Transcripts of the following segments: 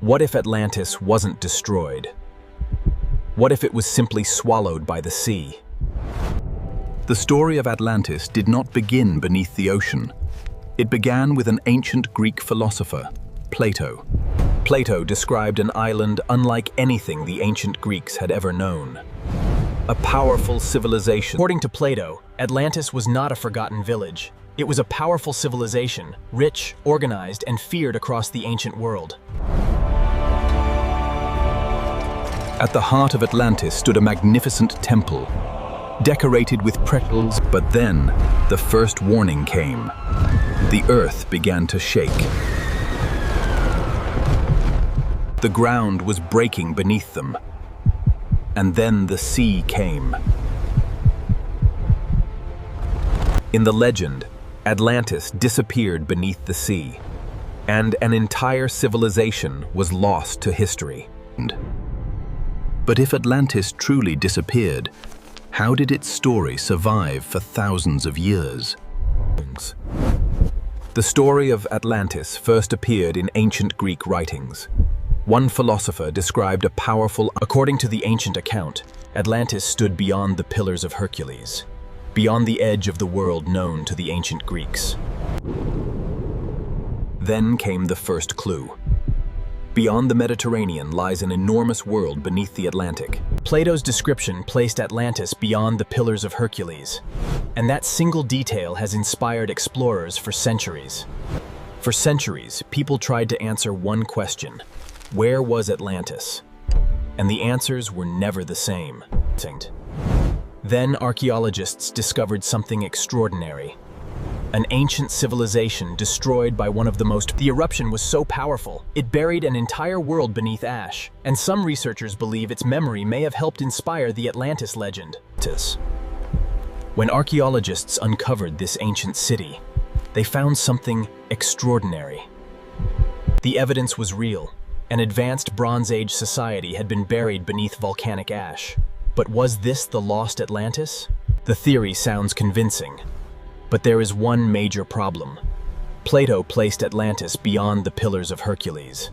What if Atlantis wasn't destroyed? What if it was simply swallowed by the sea? The story of Atlantis did not begin beneath the ocean. It began with an ancient Greek philosopher, Plato. Plato described an island unlike anything the ancient Greeks had ever known. A powerful civilization. According to Plato, Atlantis was not a forgotten village. It was a powerful civilization, rich, organized, and feared across the ancient world. At the heart of Atlantis stood a magnificent temple, decorated with pretzels. But then, the first warning came. The earth began to shake. The ground was breaking beneath them. And then the sea came. In the legend, Atlantis disappeared beneath the sea, and an entire civilization was lost to history. But if Atlantis truly disappeared, how did its story survive for thousands of years? The story of Atlantis first appeared in ancient Greek writings. One philosopher described a powerful. According to the ancient account, Atlantis stood beyond the Pillars of Hercules, beyond the edge of the world known to the ancient Greeks. Then came the first clue. Beyond the Mediterranean lies an enormous world beneath the Atlantic. Plato's description placed Atlantis beyond the Pillars of Hercules, and that single detail has inspired explorers for centuries. For centuries, people tried to answer one question: where was Atlantis? And the answers were never the same. Then archaeologists discovered something extraordinary. An ancient civilization destroyed by one of the most. The eruption was so powerful, it buried an entire world beneath ash, and some researchers believe its memory may have helped inspire the Atlantis legend. When archaeologists uncovered this ancient city, they found something extraordinary. The evidence was real. An advanced Bronze Age society had been buried beneath volcanic ash. But was this the lost Atlantis? The theory sounds convincing. But there is one major problem. Plato placed Atlantis beyond the Pillars of Hercules.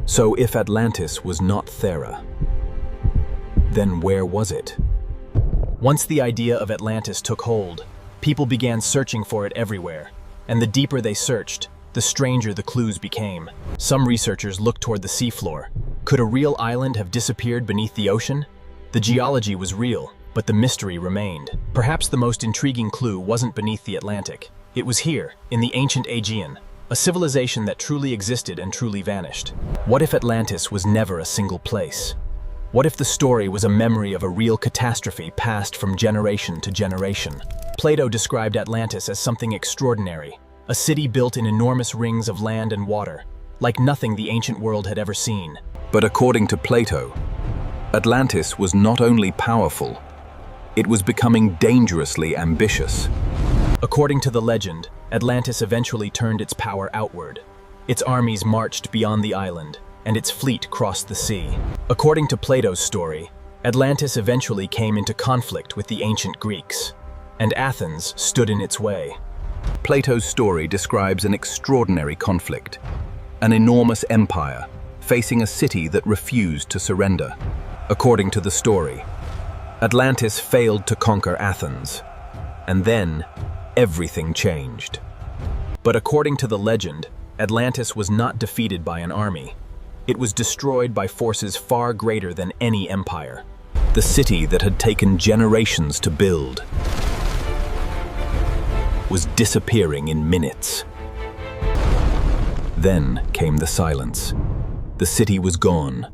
So if Atlantis was not Thera, then where was it? Once the idea of Atlantis took hold, people began searching for it everywhere, and the deeper they searched, the stranger the clues became. Some researchers looked toward the seafloor. Could a real island have disappeared beneath the ocean? The geology was real, but the mystery remained. Perhaps the most intriguing clue wasn't beneath the Atlantic. It was here, in the ancient Aegean, a civilization that truly existed and truly vanished. What if Atlantis was never a single place? What if the story was a memory of a real catastrophe passed from generation to generation? Plato described Atlantis as something extraordinary, a city built in enormous rings of land and water, like nothing the ancient world had ever seen. But according to Plato, Atlantis was not only powerful, it was becoming dangerously ambitious. According to the legend, Atlantis eventually turned its power outward. Its armies marched beyond the island, and its fleet crossed the sea. According to Plato's story, Atlantis eventually came into conflict with the ancient Greeks, and Athens stood in its way. Plato's story describes an extraordinary conflict, an enormous empire facing a city that refused to surrender. According to the story, Atlantis failed to conquer Athens, and then everything changed. But according to the legend, Atlantis was not defeated by an army. It was destroyed by forces far greater than any empire. The city that had taken generations to build was disappearing in minutes. Then came the silence. The city was gone,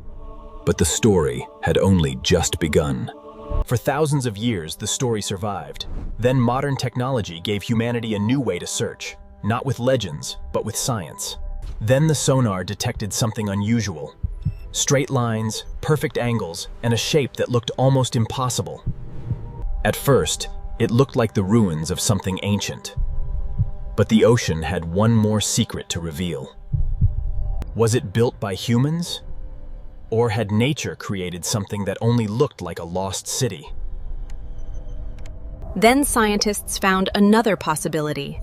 but the story had only just begun. For thousands of years, the story survived. Then modern technology gave humanity a new way to search, not with legends, but with science. Then the sonar detected something unusual. Straight lines, perfect angles, and a shape that looked almost impossible. At first, it looked like the ruins of something ancient. But the ocean had one more secret to reveal. Was it built by humans? Or had nature created something that only looked like a lost city? Then scientists found another possibility.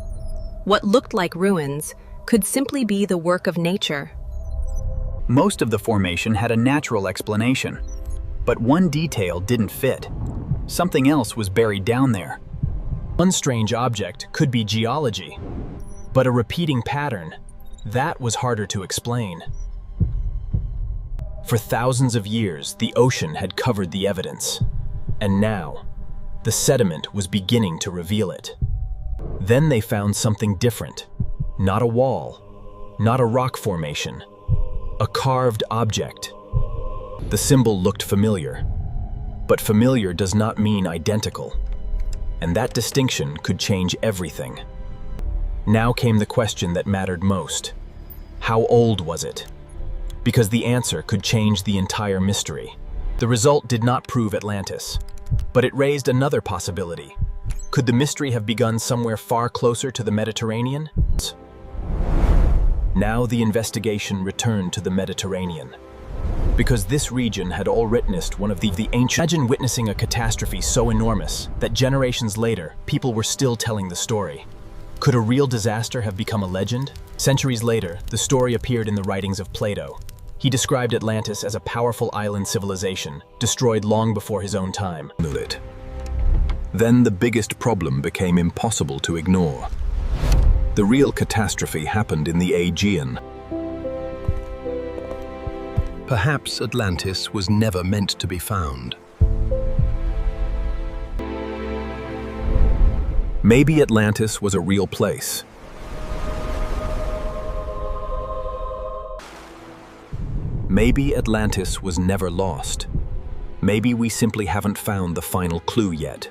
What looked like ruins could simply be the work of nature. Most of the formation had a natural explanation, but one detail didn't fit. Something else was buried down there. One strange object could be geology, but a repeating pattern, that was harder to explain. For thousands of years, the ocean had covered the evidence, and now, the sediment was beginning to reveal it. Then they found something different. Not a wall, not a rock formation, a carved object. The symbol looked familiar, but familiar does not mean identical, and that distinction could change everything. Now came the question that mattered most. How old was it? Because the answer could change the entire mystery. The result did not prove Atlantis, but it raised another possibility. Could the mystery have begun somewhere far closer to the Mediterranean? Now the investigation returned to the Mediterranean, because this region had all witnessed one of the ancient. Imagine witnessing a catastrophe so enormous that generations later, people were still telling the story. Could a real disaster have become a legend? Centuries later, the story appeared in the writings of Plato. He described Atlantis as a powerful island civilization, destroyed long before his own time. Then the biggest problem became impossible to ignore. The real catastrophe happened in the Aegean. Perhaps Atlantis was never meant to be found. Maybe Atlantis was a real place. Maybe Atlantis was never lost. Maybe we simply haven't found the final clue yet.